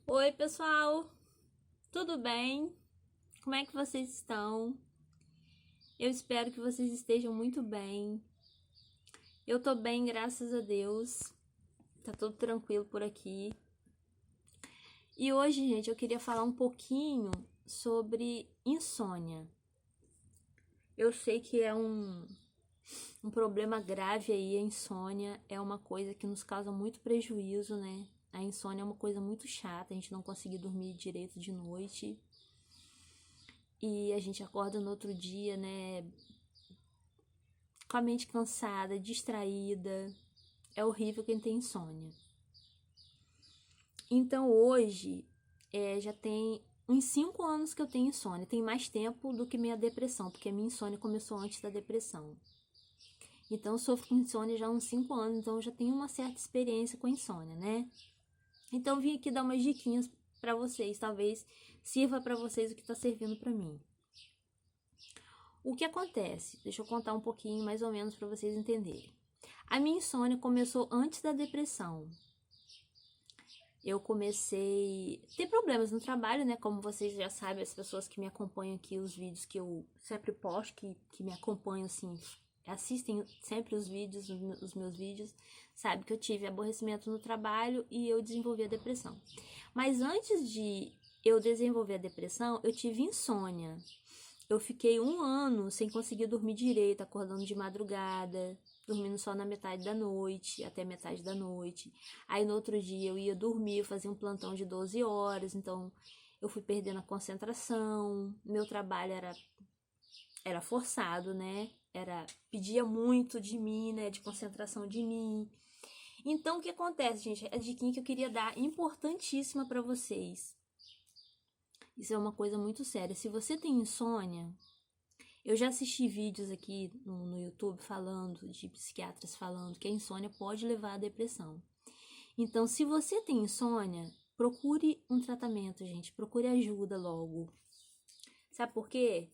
Oi, pessoal, tudo bem? Como é que vocês estão? Eu espero que vocês estejam muito bem. Eu tô bem, graças a Deus. Tá tudo tranquilo por aqui. E hoje, gente, eu queria falar um pouquinho sobre insônia. Eu sei que é um problema grave aí, a insônia é uma coisa que nos causa muito prejuízo, né? A insônia é uma coisa muito chata, a gente não conseguir dormir direito de noite. E a gente acorda no outro dia, né, com a mente cansada, distraída. É horrível quem tem insônia. Então hoje, já tem uns 5 anos que eu tenho insônia. Tem mais tempo do que minha depressão, porque a minha insônia começou antes da depressão. Então eu sofro com insônia já há uns 5 anos, então eu já tenho uma certa experiência com insônia, né? Então eu vim aqui dar umas diquinhas para vocês, talvez sirva para vocês o que está servindo para mim. O que acontece? Deixa eu contar um pouquinho mais ou menos para vocês entenderem. A minha insônia começou antes da depressão. Eu comecei a ter problemas no trabalho, né? Como vocês já sabem, as pessoas que me acompanham aqui, os vídeos que eu sempre posto, que me acompanham, assim, assistem sempre os vídeos, os meus vídeos, sabe que eu tive aborrecimento no trabalho e eu desenvolvi a depressão. Mas antes de eu desenvolver a depressão, eu tive insônia. Eu fiquei 1 ano sem conseguir dormir direito, acordando de madrugada, dormindo só na metade da noite, até metade da noite. Aí no outro dia eu ia dormir, eu fazia um plantão de 12 horas, então eu fui perdendo a concentração. Meu trabalho era forçado, né? Pedia muito de mim, né? De concentração de mim. Então o que acontece, gente? A diquinha que eu queria dar, importantíssima para vocês. Isso é uma coisa muito séria. Se você tem insônia, eu já assisti vídeos aqui no YouTube falando, de psiquiatras falando que a insônia pode levar à depressão. Então, se você tem insônia, procure um tratamento, gente. Procure ajuda logo. Sabe por quê?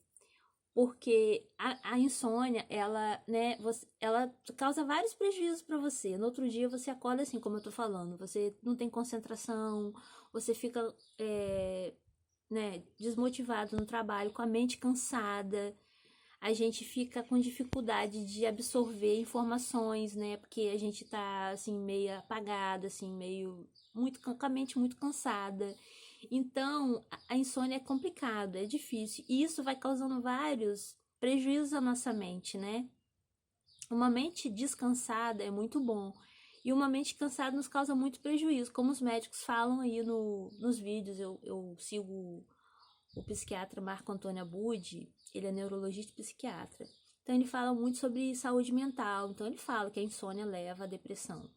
Porque a insônia, ela, né, ela causa vários prejuízos para você. No outro dia você acorda assim, como eu tô falando, você não tem concentração, você fica, né, desmotivado no trabalho, com a mente cansada. A gente fica com dificuldade de absorver informações, né? Porque a gente tá assim meio apagada, assim, meio muito com a mente muito cansada. Então, a insônia é complicado, é difícil. E isso vai causando vários prejuízos à nossa mente, né? Uma mente descansada é muito bom. E uma mente cansada nos causa muito prejuízo, como os médicos falam aí nos vídeos. Eu sigo o psiquiatra Marco Antônio Abud, ele é neurologista e psiquiatra. Então ele fala muito sobre saúde mental, então ele fala que a insônia leva à depressão.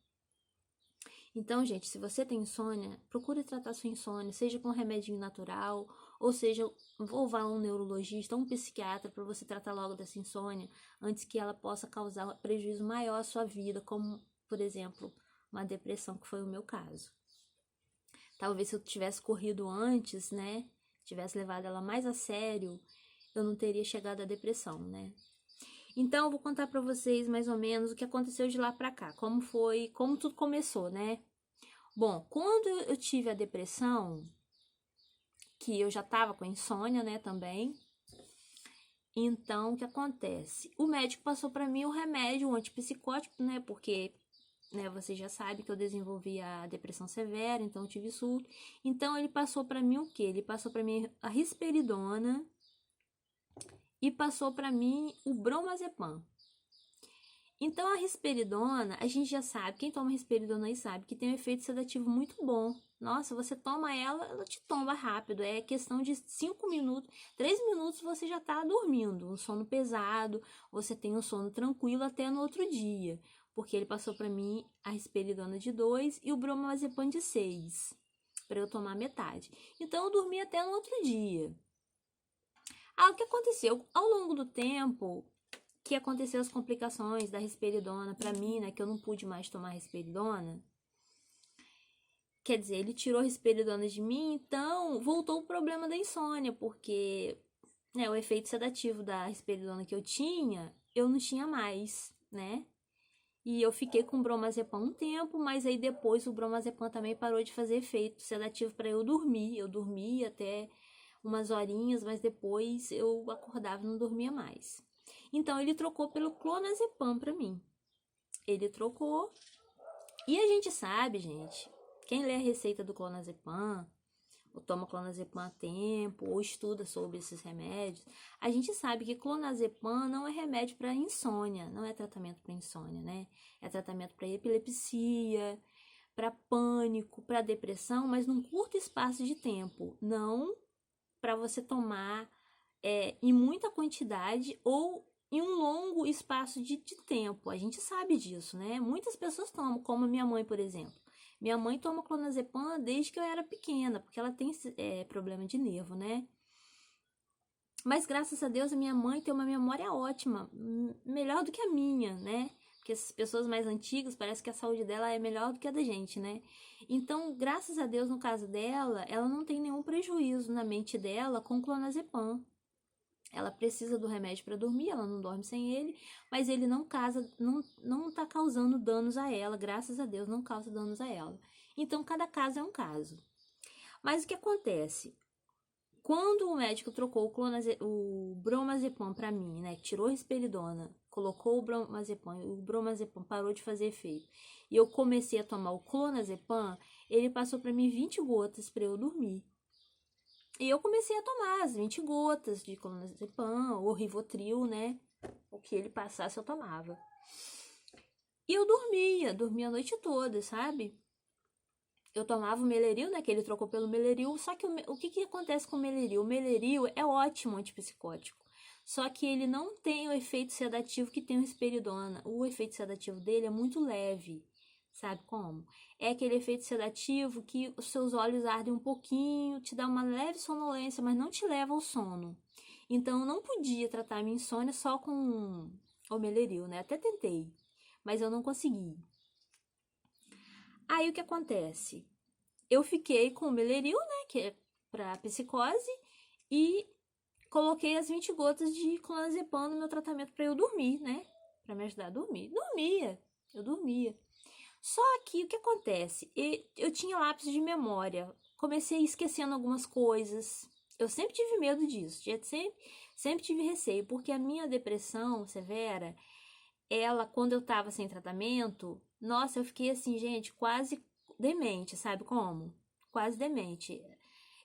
Então, gente, se você tem insônia, procure tratar sua insônia, seja com um remedinho natural, ou seja, ou vá a um neurologista, ou um psiquiatra para você tratar logo dessa insônia, antes que ela possa causar um prejuízo maior à sua vida, como, por exemplo, uma depressão, que foi o meu caso. Talvez se eu tivesse corrido antes, né, tivesse levado ela mais a sério, eu não teria chegado à depressão, né? Então eu vou contar para vocês mais ou menos o que aconteceu de lá para cá, como foi, como tudo começou, né? Bom, quando eu tive a depressão, que eu já tava com insônia, né, também. Então, o que acontece? O médico passou para mim o remédio, um antipsicótico, né, porque, né, você já sabe que eu desenvolvi a depressão severa, então eu tive surto. Então ele passou para mim o quê? Ele passou para mim a risperidona e passou para mim o bromazepam. Então a risperidona, a gente já sabe, quem toma risperidona aí sabe que tem um efeito sedativo muito bom. Nossa, você toma ela, ela te tomba rápido. É questão de 5 minutos, 3 minutos você já tá dormindo. Um sono pesado, você tem um sono tranquilo até no outro dia. Porque ele passou para mim a risperidona de 2 e o bromazepam de 6, para eu tomar metade. Então eu dormi até no outro dia. O que aconteceu? Ao longo do tempo, que aconteceu as complicações da risperidona para mim, né, que eu não pude mais tomar risperidona. Quer dizer, ele tirou a risperidona de mim, então voltou o problema da insônia, porque, né, o efeito sedativo da risperidona que eu não tinha mais, né? E eu fiquei com bromazepam um tempo, mas aí depois o bromazepam também parou de fazer efeito sedativo para eu dormir. Eu dormia até umas horinhas, mas depois eu acordava e não dormia mais. Então ele trocou pelo clonazepam para mim. Ele trocou. E a gente sabe, gente, quem lê a receita do clonazepam, ou toma clonazepam a tempo, ou estuda sobre esses remédios, a gente sabe que clonazepam não é remédio para insônia, não é tratamento para insônia, né? É tratamento para epilepsia, para pânico, para depressão, mas num curto espaço de tempo, não para você tomar em muita quantidade ou em um longo espaço de tempo. A gente sabe disso, né? Muitas pessoas tomam, como a minha mãe, por exemplo. Minha mãe toma clonazepam desde que eu era pequena, porque ela tem problema de nervo, né? Mas graças a Deus a minha mãe tem uma memória ótima, melhor do que a minha, né? Porque as pessoas mais antigas, parece que a saúde dela é melhor do que a da gente, né? Então, graças a Deus, no caso dela, ela não tem nenhum prejuízo na mente dela com clonazepam. Ela precisa do remédio para dormir, ela não dorme sem ele, mas ele não tá causando danos a ela, graças a Deus, não causa danos a ela. Então, cada caso é um caso. Mas o que acontece? Quando o médico trocou o bromazepam para mim, né, tirou a risperidona, colocou o bromazepam parou de fazer efeito, e eu comecei a tomar o clonazepam, ele passou para mim 20 gotas para eu dormir. E eu comecei a tomar as 20 gotas de clonazepam ou Rivotril, né? O que ele passasse eu tomava. E eu dormia a noite toda, sabe? Eu tomava o Meleril, né? Que ele trocou pelo Meleril. Só que o que acontece com o Meleril? O Meleril é ótimo antipsicótico. Só que ele não tem o efeito sedativo que tem o risperidona. O efeito sedativo dele é muito leve. Sabe como? É aquele efeito sedativo que os seus olhos ardem um pouquinho, te dá uma leve sonolência, mas não te leva ao sono. Então, eu não podia tratar a minha insônia só com o Meleril, né? Até tentei, mas eu não consegui. Aí, o que acontece? Eu fiquei com o Meleril, né? Que é pra psicose, e coloquei as 20 gotas de clonazepam no meu tratamento para eu dormir, né? Para me ajudar a dormir. Eu dormia. Só que o que acontece? Eu tinha lápis de memória, comecei esquecendo algumas coisas. Eu sempre tive medo disso, sempre tive receio, porque a minha depressão severa, ela, quando eu tava sem tratamento, nossa, eu fiquei assim, gente, quase demente, sabe como? Quase demente.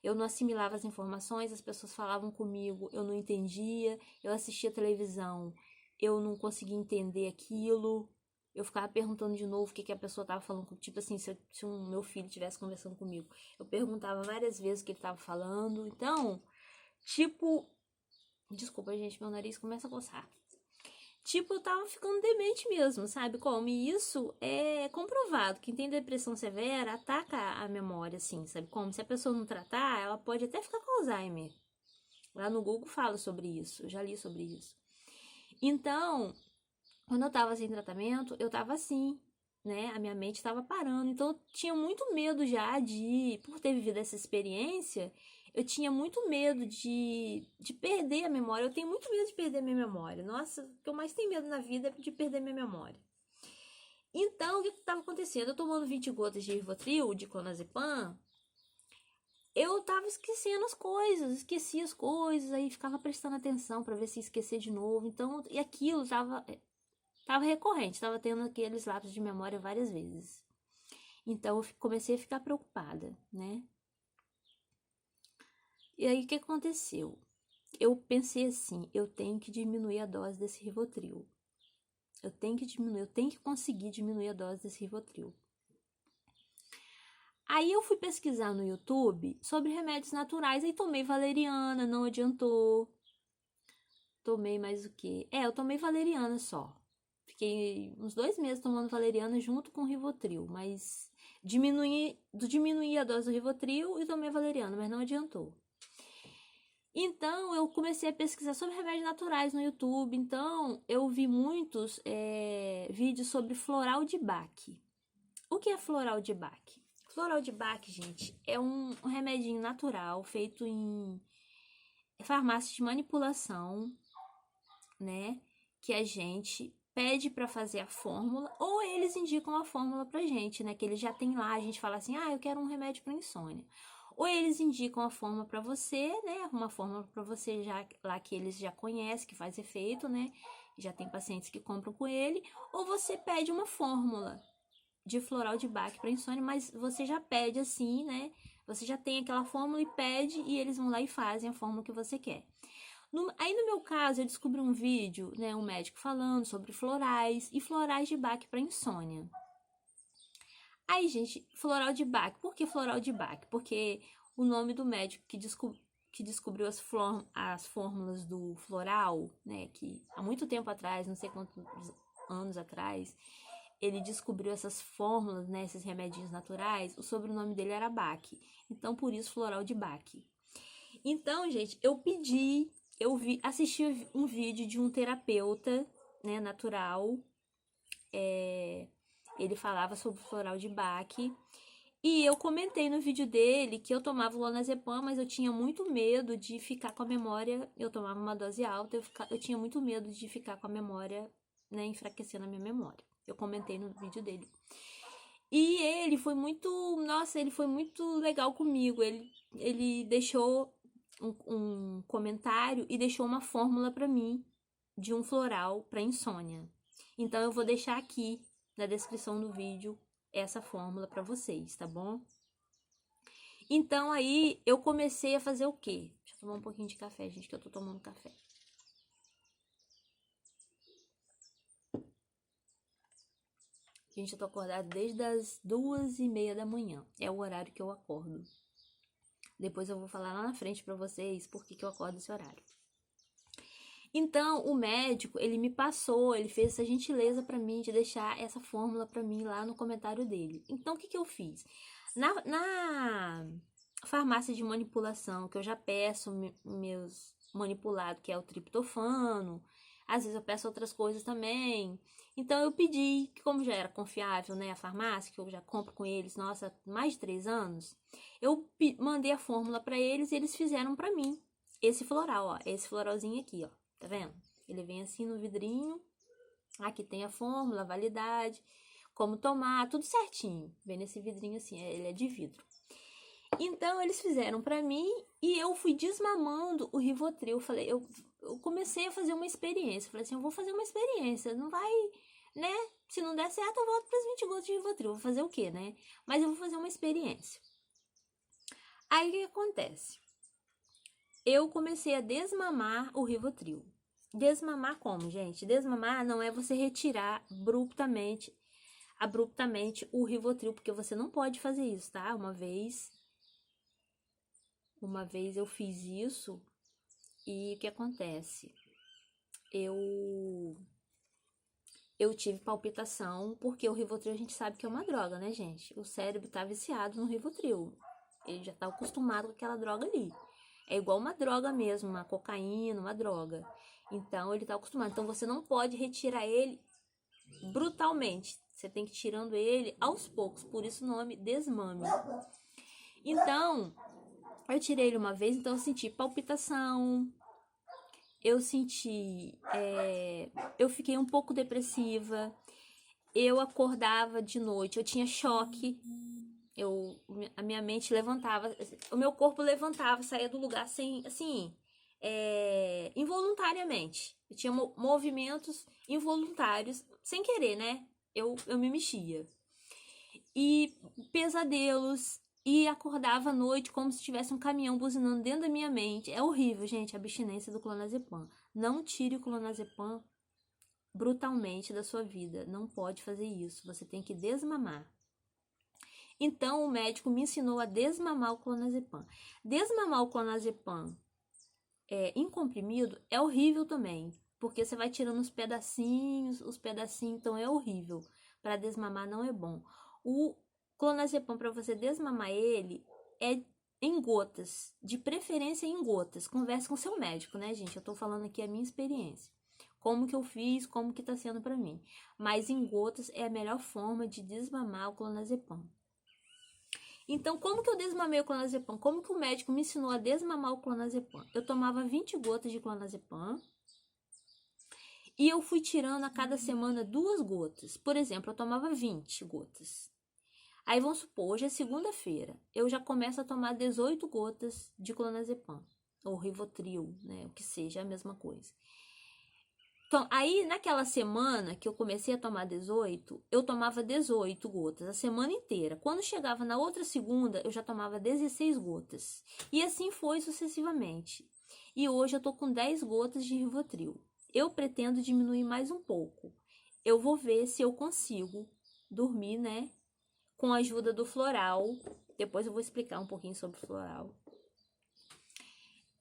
Eu não assimilava as informações, as pessoas falavam comigo, eu não entendia, eu assistia televisão, eu não conseguia entender aquilo. Eu ficava perguntando de novo o que a pessoa tava falando. Tipo assim, se um meu filho estivesse conversando comigo. Eu perguntava várias vezes o que ele tava falando. Então, tipo... Desculpa, gente, meu nariz começa a coçar. Tipo, eu tava ficando demente mesmo, sabe como? E isso é comprovado. Quem tem depressão severa ataca a memória, assim, sabe como? Se a pessoa não tratar, ela pode até ficar com Alzheimer. Lá no Google fala sobre isso. Eu já li sobre isso. Então... Quando eu tava sem tratamento, eu tava assim, né? A minha mente tava parando. Então, eu tinha muito medo já por ter vivido essa experiência, eu tinha muito medo de perder a memória. Eu tenho muito medo de perder minha memória. Nossa, o que eu mais tenho medo na vida é de perder minha memória. Então, o que tava acontecendo? Eu tomando 20 gotas de Rivotril, de clonazepam, eu tava esquecendo as coisas, esquecia as coisas, aí ficava prestando atenção para ver se esquecer de novo. Então, e aquilo tava recorrente, tava tendo aqueles lapsos de memória várias vezes. Então eu comecei a ficar preocupada, né? E aí o que aconteceu? Eu pensei assim, eu tenho que diminuir a dose desse Rivotril. Eu tenho que conseguir diminuir a dose desse Rivotril. Aí eu fui pesquisar no YouTube sobre remédios naturais, aí tomei valeriana, não adiantou. Tomei mais o quê? Eu tomei valeriana só. Fiquei uns 2 meses tomando valeriana junto com o Rivotril, mas diminuí a dose do Rivotril e tomei valeriana, mas não adiantou. Então, eu comecei a pesquisar sobre remédios naturais no YouTube. Então, eu vi muitos vídeos sobre floral de Bach. O que é floral de Bach? Floral de Bach, gente, é um remedinho natural feito em farmácia de manipulação, né? Que a gente pede para fazer a fórmula, ou eles indicam a fórmula pra gente, né? Que eles já tem lá, a gente fala assim, eu quero um remédio para insônia. Ou eles indicam a fórmula para você, né? Uma fórmula para você já lá que eles já conhecem, que faz efeito, né? Já tem pacientes que compram com ele. Ou você pede uma fórmula de floral de Bach para insônia, mas você já pede assim, né? Você já tem aquela fórmula e pede e eles vão lá e fazem a fórmula que você quer. Aí no meu caso, eu descobri um vídeo, né, um médico falando sobre florais e florais de Bach para insônia. Aí, gente, floral de Bach. Por que floral de Bach? Porque o nome do médico que descobriu as fórmulas do floral, né, que há muito tempo atrás, não sei quantos anos atrás, ele descobriu essas fórmulas, né, esses remedinhos naturais, o sobrenome dele era Bach. Então, por isso, floral de Bach. Então, gente, assisti um vídeo de um terapeuta, né, natural. Ele falava sobre o floral de Bach. E eu comentei no vídeo dele que eu tomava clonazepam, mas eu tinha muito medo de ficar com a memória. Eu tomava uma dose alta, eu tinha muito medo de ficar com a memória, né, enfraquecendo a minha memória. Eu comentei no vídeo dele. E ele foi muito legal comigo. Ele deixou um comentário e deixou uma fórmula para mim de um floral para insônia. Então eu vou deixar aqui na descrição do vídeo essa fórmula para vocês, tá bom? Então aí eu comecei a fazer o quê? Deixa eu tomar um pouquinho de café, gente, que eu tô tomando café. Gente, eu tô acordada desde as 2:30 da manhã. É o horário que eu acordo. Depois eu vou falar lá na frente pra vocês por que eu acordo esse horário. Então, o médico, ele me passou, ele fez essa gentileza pra mim de deixar essa fórmula pra mim lá no comentário dele. Então, o que eu fiz? Na farmácia de manipulação, que eu já peço meus manipulados, que é o triptofano, às vezes eu peço outras coisas também. Então, eu pedi, que como já era confiável, né, a farmácia, que eu já compro com eles, nossa, mais de 3 anos, eu mandei a fórmula pra eles e eles fizeram pra mim esse floral, ó, esse floralzinho aqui, ó, tá vendo? Ele vem assim no vidrinho, aqui tem a fórmula, a validade, como tomar, tudo certinho, vem nesse vidrinho assim, ele é de vidro. Então, eles fizeram pra mim e eu fui desmamando o Rivotril. Eu comecei a fazer uma experiência. Falei assim, eu vou fazer uma experiência. Não vai, né? Se não der certo, eu volto pras 20 gotas de Rivotril. Vou fazer o quê, né? Mas eu vou fazer uma experiência. Aí, o que acontece? Eu comecei a desmamar o Rivotril. Desmamar como, gente? Desmamar não é você retirar abruptamente o Rivotril, porque você não pode fazer isso, tá? Uma vez eu fiz isso e o que acontece? Eu tive palpitação, porque o Rivotril a gente sabe que é uma droga, né, gente? O cérebro tá viciado no Rivotril. Ele já tá acostumado com aquela droga ali. É igual uma droga mesmo, uma cocaína, uma droga. Então, ele tá acostumado. Então, você não pode retirar ele brutalmente. Você tem que ir tirando ele aos poucos. Por isso o nome desmame. Então, eu tirei ele uma vez, então eu senti palpitação, eu fiquei um pouco depressiva, eu acordava de noite, eu tinha choque, a minha mente levantava, o meu corpo levantava, saía do lugar sem, assim, involuntariamente. Eu tinha movimentos involuntários, sem querer, né? Eu me mexia. E pesadelos, e acordava à noite como se tivesse um caminhão buzinando dentro da minha mente. É horrível, gente, a abstinência do clonazepam. Não tire o clonazepam brutalmente da sua vida. Não pode fazer isso. Você tem que desmamar. Então, o médico me ensinou a desmamar o clonazepam. Desmamar o clonazepam em comprimido é horrível também, porque você vai tirando os pedacinhos, então é horrível. Para desmamar não é bom. O clonazepam, para você desmamar ele, é em gotas, de preferência em gotas. Converse com seu médico, né, gente? Eu tô falando aqui a minha experiência. Como que eu fiz, como que tá sendo para mim. Mas em gotas é a melhor forma de desmamar o clonazepam. Então, como que eu desmamei o clonazepam? Como que o médico me ensinou a desmamar o clonazepam? Eu tomava 20 gotas de clonazepam E eu fui tirando a cada semana 2 gotas. Por exemplo, eu tomava 20 gotas. Aí vamos supor, hoje é segunda-feira, eu já começo a tomar 18 gotas de clonazepam, ou Rivotril, né, o que seja, é a mesma coisa. Então, aí naquela semana que eu comecei a tomar 18, eu tomava 18 gotas a semana inteira. Quando chegava na outra segunda, eu já tomava 16 gotas. E assim foi sucessivamente. E hoje eu tô com 10 gotas de Rivotril. Eu pretendo diminuir mais um pouco. Eu vou ver se eu consigo dormir, né, com a ajuda do floral. Depois eu vou explicar um pouquinho sobre o floral.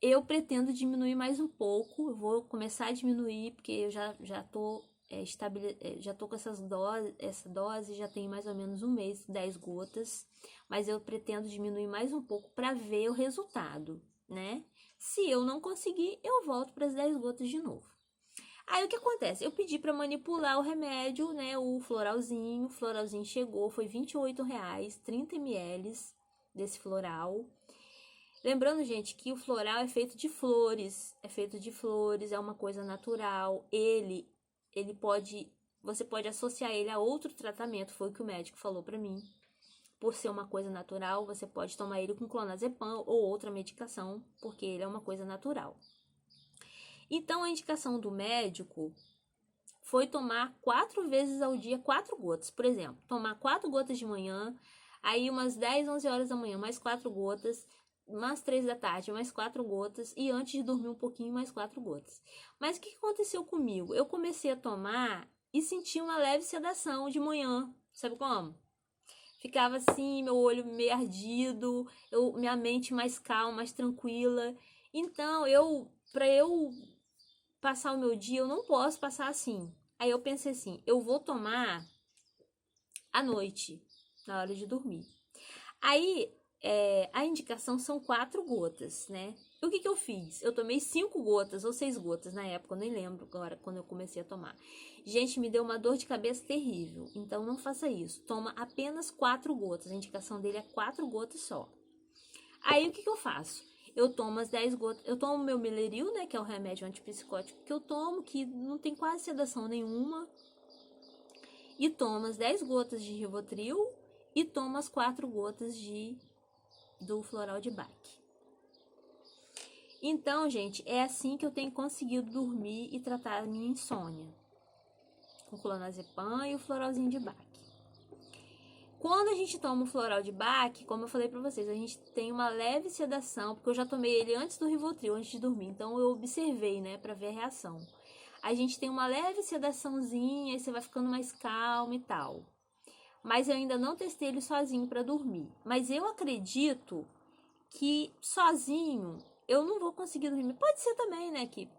Eu pretendo diminuir mais um pouco, eu vou começar a diminuir, porque eu já tô já tô com essa dose já tem mais ou menos um mês, 10 gotas, mas eu pretendo diminuir mais um pouco para ver o resultado, né? Se eu não conseguir, eu volto para as 10 gotas de novo. Aí o que acontece? Eu pedi para manipular o remédio, né? O floralzinho chegou, foi R$28, 30 ml desse floral. Lembrando, gente, que o floral é feito de flores, é uma coisa natural. Você pode associar ele a outro tratamento, foi o que o médico falou pra mim. Por ser uma coisa natural, você pode tomar ele com clonazepam ou outra medicação, porque ele é uma coisa natural. Então, a indicação do médico foi tomar 4 vezes ao dia, 4 gotas. Por exemplo, tomar 4 gotas de manhã, aí umas 10, 11 horas da manhã, mais 4 gotas, umas 3 da tarde, mais 4 gotas, e antes de dormir um pouquinho, mais 4 gotas. Mas o que aconteceu comigo? Eu comecei a tomar e senti uma leve sedação de manhã. Sabe como? Ficava assim, meu olho meio ardido, minha mente mais calma, mais tranquila. Então, para eu passar o meu dia, eu não posso passar assim. Aí eu pensei assim, eu vou tomar à noite, na hora de dormir. Aí, a indicação são 4 gotas, né? E o que eu fiz? Eu tomei 5 gotas ou 6 gotas na época, eu nem lembro agora, quando eu comecei a tomar. Gente, me deu uma dor de cabeça terrível, então não faça isso. Toma apenas 4 gotas, a indicação dele é 4 gotas só. Aí, o que eu faço? Eu tomo as 10 gotas, eu tomo meu Meleril, né, que é o remédio antipsicótico que eu tomo, que não tem quase sedação nenhuma. E tomo as 10 gotas de Rivotril e tomo as 4 gotas do floral de Bach. Então, gente, é assim que eu tenho conseguido dormir e tratar a minha insônia. Com clonazepam e o floralzinho de Bach. Quando a gente toma o floral de Bach, como eu falei pra vocês, a gente tem uma leve sedação, porque eu já tomei ele antes do Rivotril, antes de dormir, então eu observei, né, pra ver a reação. A gente tem uma leve sedaçãozinha, e você vai ficando mais calmo e tal. Mas eu ainda não testei ele sozinho pra dormir. Mas eu acredito que sozinho eu não vou conseguir dormir. Pode ser também, né, que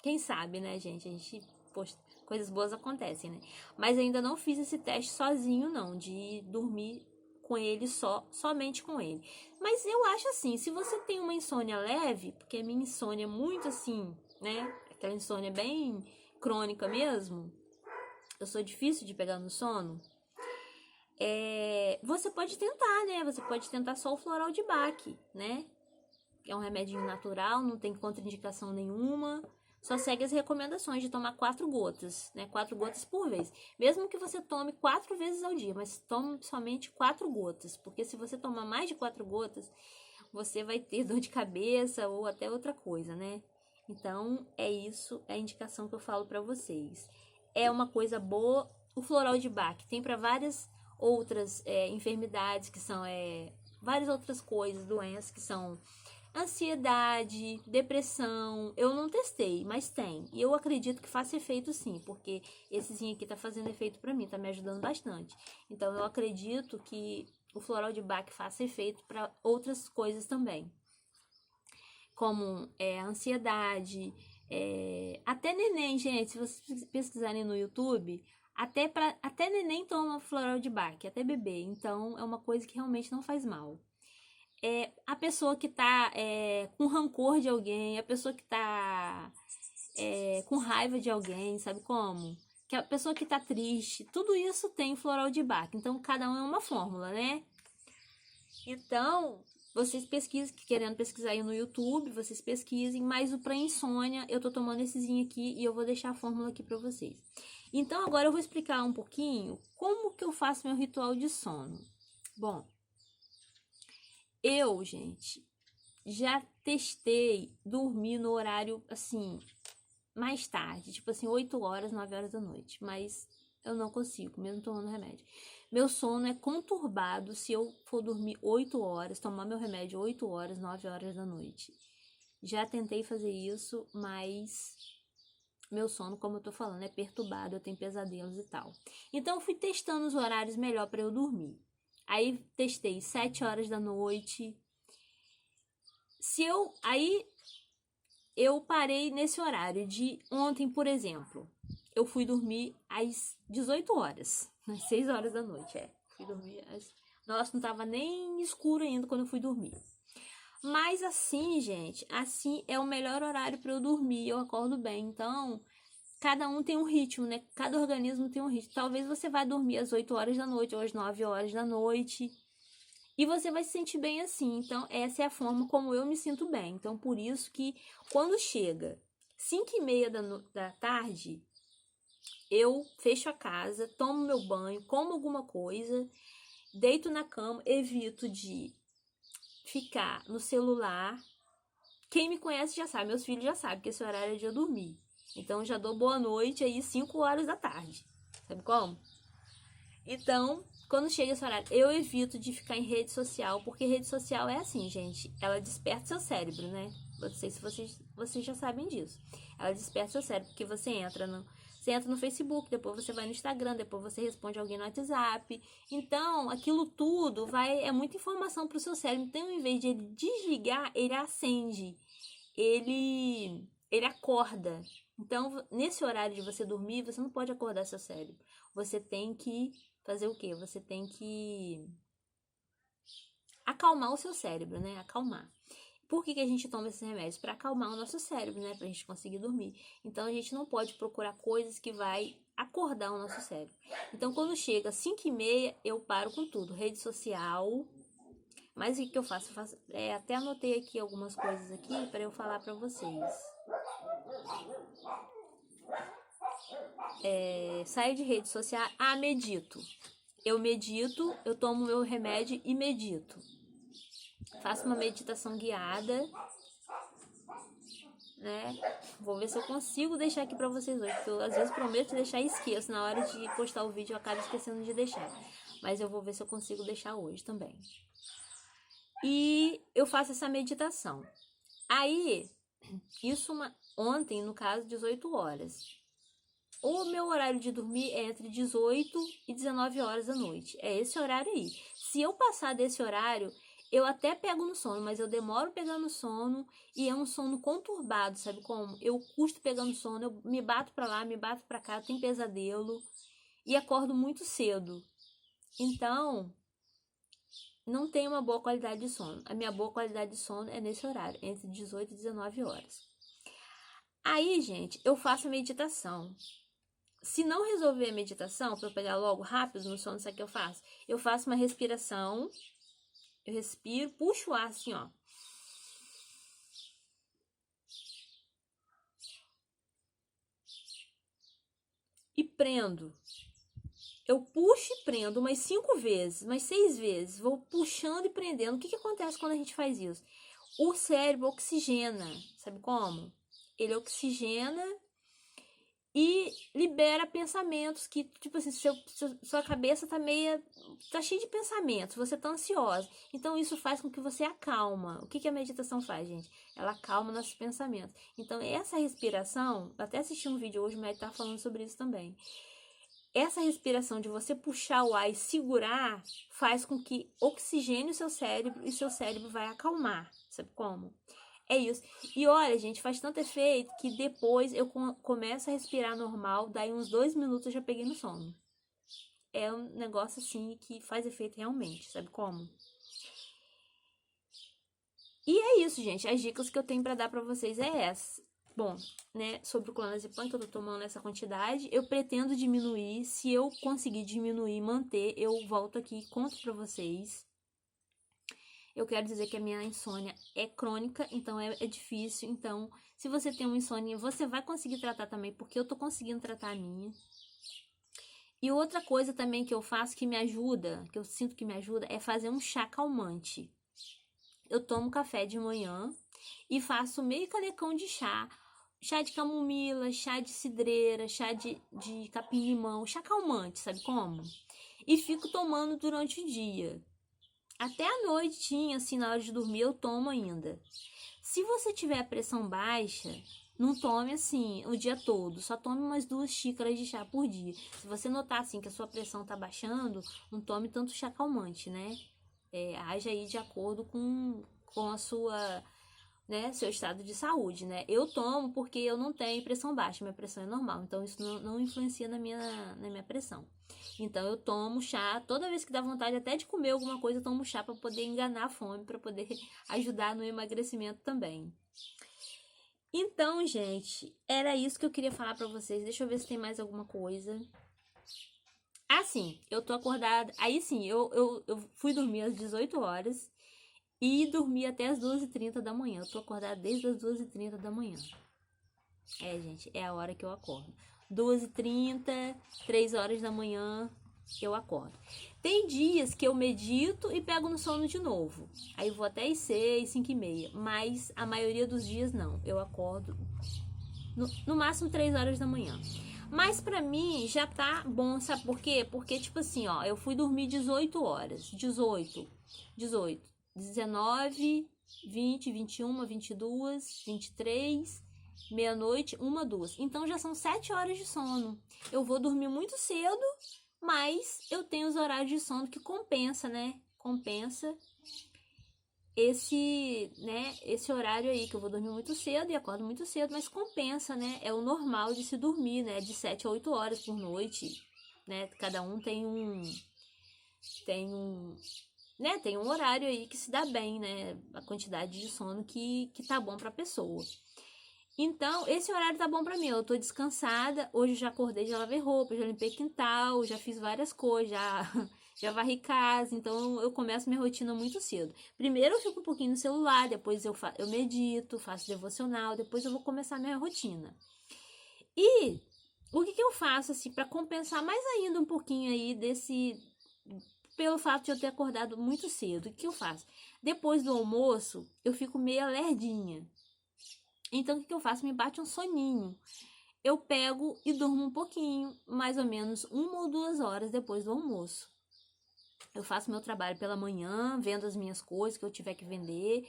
quem sabe, né, gente, poxa, coisas boas acontecem, né? Mas eu ainda não fiz esse teste sozinho, não, de dormir com ele somente com ele. Mas eu acho assim, se você tem uma insônia leve, porque a minha insônia é muito assim, né? Aquela insônia bem crônica mesmo, eu sou difícil de pegar no sono. Você pode tentar, né? Você pode tentar só o floral de Bach, né? É um remedinho natural, não tem contraindicação nenhuma. Só segue as recomendações de tomar 4 gotas, né? 4 gotas por vez. Mesmo que você tome 4 vezes ao dia, mas tome somente 4 gotas. Porque se você tomar mais de 4 gotas, você vai ter dor de cabeça ou até outra coisa, né? Então, é isso, é a indicação que eu falo pra vocês. É uma coisa boa. O floral de Bach tem para várias outras enfermidades, que são várias outras coisas, doenças que são ansiedade, depressão. Eu não testei, mas tem. E eu acredito que faça efeito sim, porque essezinho aqui tá fazendo efeito pra mim, tá me ajudando bastante. Então eu acredito que o floral de Bach faça efeito para outras coisas também. Como a ansiedade, até neném, gente, se vocês pesquisarem no YouTube, até neném toma floral de Bach, até bebê. Então é uma coisa que realmente não faz mal. A pessoa que tá com rancor de alguém, a pessoa que tá com raiva de alguém, sabe como? Que a pessoa que tá triste, tudo isso tem floral de Bach. Então, cada um é uma fórmula, né? Então, vocês pesquisem, querendo pesquisar aí no YouTube, vocês pesquisem, mas o pra insônia eu tô tomando essezinho aqui e eu vou deixar a fórmula aqui pra vocês. Então agora eu vou explicar um pouquinho como que eu faço meu ritual de sono. Bom, eu, gente, já testei dormir no horário, assim, mais tarde, tipo assim, 8 horas, 9 horas da noite, mas eu não consigo, mesmo tomando remédio. Meu sono é conturbado se eu for dormir 8 horas, tomar meu remédio 8 horas, 9 horas da noite. Já tentei fazer isso, mas meu sono, como eu tô falando, é perturbado, eu tenho pesadelos e tal. Então eu fui testando os horários melhor para eu dormir. Aí testei 7 horas da noite. Aí eu parei nesse horário de ontem, por exemplo. Eu fui dormir às 18 horas, às 6 horas da noite, Fui dormir Nossa, não tava nem escuro ainda quando eu fui dormir. Mas assim, gente, assim é o melhor horário para eu dormir, eu acordo bem. Então, cada um tem um ritmo, né? Cada organismo tem um ritmo. Talvez você vá dormir às 8 horas da noite ou às 9 horas da noite. E você vai se sentir bem assim. Então, essa é a forma como eu me sinto bem. Então, por isso que quando chega 5h30 da tarde, eu fecho a casa, tomo meu banho, como alguma coisa, deito na cama, evito de ficar no celular. Quem me conhece já sabe, meus filhos já sabem que esse horário é de eu dormir. Então, eu já dou boa noite aí 5 horas da tarde. Sabe como? Então, quando chega esse horário, eu evito de ficar em rede social, porque rede social é assim, gente, ela desperta seu cérebro, né? Não sei se vocês já sabem disso. Ela desperta seu cérebro, porque você entra no Facebook, depois você vai no Instagram, depois você responde alguém no WhatsApp. Então, aquilo tudo é muita informação para o seu cérebro. Então, em vez de ele desligar, ele acende. Ele acorda. Então, nesse horário de você dormir, você não pode acordar seu cérebro. Você tem que fazer o quê? Você tem que acalmar o seu cérebro, né? Acalmar. Por que a gente toma esses remédios? Para acalmar o nosso cérebro, né? Pra gente conseguir dormir. Então, a gente não pode procurar coisas que vai acordar o nosso cérebro. Então, quando chega 5h30, eu paro com tudo. Rede social. Mas o que eu faço? Até anotei aqui algumas coisas aqui para eu falar para vocês. Saio de rede social. Medito. Eu medito, eu tomo meu remédio e medito. Faço uma meditação guiada, né? Vou ver se eu consigo deixar aqui pra vocês hoje, porque eu às vezes prometo deixar e esqueço. Na hora de postar o vídeo eu acabo esquecendo de deixar. Mas eu vou ver se eu consigo deixar hoje também. E eu faço essa meditação. Aí, ontem, no caso, 18 horas. O meu horário de dormir é entre 18 e 19 horas da noite. É esse horário aí. Se eu passar desse horário, eu até pego no sono, mas eu demoro pegando no sono e é um sono conturbado, sabe como? Eu custo pegando sono, eu me bato pra lá, me bato pra cá, tenho pesadelo e acordo muito cedo. Então, não tenho uma boa qualidade de sono. A minha boa qualidade de sono é nesse horário, entre 18 e 19 horas. Aí, gente, eu faço a meditação. Se não resolver a meditação, para eu pegar logo rápido no sono, sabe o que eu faço? Eu faço uma respiração, eu respiro, puxo o ar assim, ó. E prendo. Eu puxo e prendo umas 5 vezes, umas 6 vezes. Vou puxando e prendendo. O que acontece quando a gente faz isso? O cérebro oxigena, sabe como? Ele oxigena e libera pensamentos que, tipo assim, sua cabeça tá cheia de pensamentos, você tá ansiosa. Então, isso faz com que você acalma. O que a meditação faz, gente? Ela acalma nossos pensamentos. Então, essa respiração, eu até assisti um vídeo hoje, o médico tá falando sobre isso também. Essa respiração de você puxar o ar e segurar faz com que oxigene o seu cérebro e seu cérebro vai acalmar. Sabe como? É isso. E olha, gente, faz tanto efeito que depois eu começo a respirar normal, daí uns 2 minutos eu já peguei no sono. É um negócio assim que faz efeito realmente, sabe como? E é isso, gente. As dicas que eu tenho pra dar pra vocês é essa. Bom, né, sobre o clonazepam que eu tô tomando essa quantidade, eu pretendo diminuir. Se eu conseguir diminuir e manter, eu volto aqui e conto pra vocês. eu quero dizer que a minha insônia é crônica, então é difícil. Então, se você tem uma insônia, você vai conseguir tratar também, porque eu tô conseguindo tratar a minha. E outra coisa também que eu faço que me ajuda, que eu sinto que me ajuda, é fazer um chá calmante. Eu tomo café de manhã e faço meio canecão de chá. Chá de camomila, chá de cidreira, chá de capim-limão, chá calmante, sabe como? E fico tomando durante o dia. Até a noitinha, assim, na hora de dormir, eu tomo ainda. Se você tiver a pressão baixa, não tome assim o dia todo. Só tome umas 2 xícaras de chá por dia. Se você notar assim que a sua pressão tá baixando, não tome tanto chá calmante, né? Haja aí de acordo com a sua, né, seu estado de saúde, né? Eu tomo porque eu não tenho pressão baixa, minha pressão é normal, então isso não influencia na minha pressão. Então eu tomo chá, toda vez que dá vontade até de comer alguma coisa, eu tomo chá para poder enganar a fome, para poder ajudar no emagrecimento também. Então, gente, era isso que eu queria falar para vocês. Deixa eu ver se tem mais alguma coisa. Ah, sim, eu tô acordada. Aí sim, eu fui dormir às 18 horas e dormi até as 2h30 da manhã. Eu tô acordada desde as 2h30 da manhã. Gente, é a hora que eu acordo. 2h30, 3 horas da manhã, eu acordo. Tem dias que eu medito e pego no sono de novo. Aí vou até as 6, 5h30. Mas a maioria dos dias não. Eu acordo no máximo 3 horas da manhã. Mas pra mim já tá bom, sabe por quê? Porque, tipo assim, ó, eu fui dormir 18 horas. 18, 19, 20, 21, 22, 23, meia-noite, 1, 2. Então já são 7 horas de sono. Eu vou dormir muito cedo, mas eu tenho os horários de sono que compensa, né? Compensa esse horário aí, que eu vou dormir muito cedo e acordo muito cedo, mas compensa, né? É o normal de se dormir, né? De 7 a 8 horas por noite, né? Cada um tem um horário aí que se dá bem, né? A quantidade de sono que tá bom pra pessoa. Então, esse horário tá bom pra mim. Eu tô descansada. Hoje eu já acordei, já lavei roupa, já limpei quintal, já fiz várias coisas, já varri casa. Então, eu começo minha rotina muito cedo. Primeiro eu fico um pouquinho no celular, depois eu medito, faço devocional, depois eu vou começar minha rotina. E o que eu faço, assim, pra compensar mais ainda um pouquinho aí pelo fato de eu ter acordado muito cedo? O que eu faço? Depois do almoço, eu fico meio lerdinha. Então, o que eu faço? Me bate um soninho. Eu pego e durmo um pouquinho, mais ou menos 1 ou 2 horas depois do almoço. Eu faço meu trabalho pela manhã, vendo as minhas coisas que eu tiver que vender.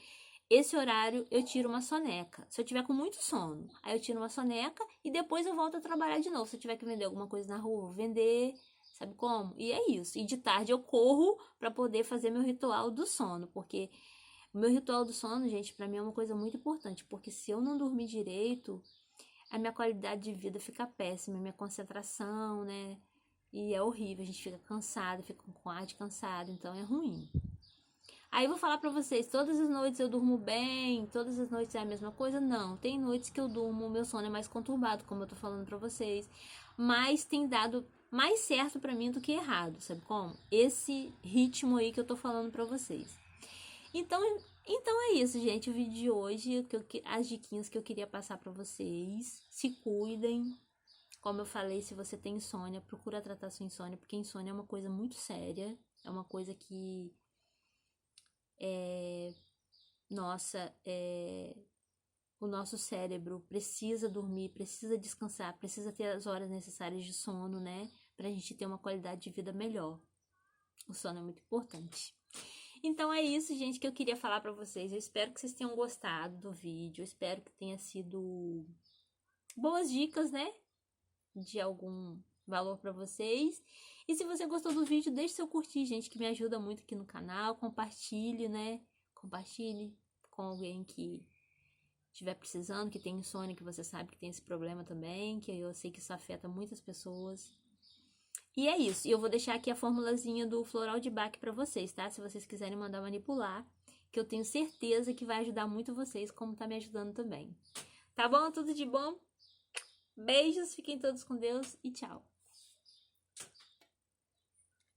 Esse horário eu tiro uma soneca. Se eu tiver com muito sono, aí eu tiro uma soneca e depois eu volto a trabalhar de novo. Se eu tiver que vender alguma coisa na rua, eu vou vender. Sabe como? E é isso. E de tarde eu corro para poder fazer meu ritual do sono, porque o meu ritual do sono, gente, pra mim é uma coisa muito importante, porque se eu não dormir direito, a minha qualidade de vida fica péssima, a minha concentração, né? E é horrível, a gente fica cansado, fica com ar de cansado, então é ruim. Aí eu vou falar pra vocês, todas as noites eu durmo bem, todas as noites é a mesma coisa? Não, tem noites que eu durmo, meu sono é mais conturbado, como eu tô falando pra vocês, mas tem dado mais certo pra mim do que errado, sabe como? Esse ritmo aí que eu tô falando pra vocês. Então é isso, gente. O vídeo de hoje, as diquinhas que eu queria passar pra vocês. Se cuidem. Como eu falei, se você tem insônia, procura tratar sua insônia, porque insônia é uma coisa muito séria. É uma coisa que o nosso cérebro precisa dormir, precisa descansar, precisa ter as horas necessárias de sono, né? Pra gente ter uma qualidade de vida melhor. O sono é muito importante. Então é isso, gente, que eu queria falar pra vocês. Eu espero que vocês tenham gostado do vídeo. Eu espero que tenha sido boas dicas, né? De algum valor pra vocês. E se você gostou do vídeo, deixe seu curtir, gente, que me ajuda muito aqui no canal. Compartilhe, né? Compartilhe com alguém que estiver precisando, que tem insônia, que você sabe que tem esse problema também, que eu sei que isso afeta muitas pessoas. E é isso. E eu vou deixar aqui a formulazinha do floral de Bach pra vocês, tá? Se vocês quiserem mandar manipular, que eu tenho certeza que vai ajudar muito vocês, como tá me ajudando também. Tá bom? Tudo de bom? Beijos, fiquem todos com Deus e tchau!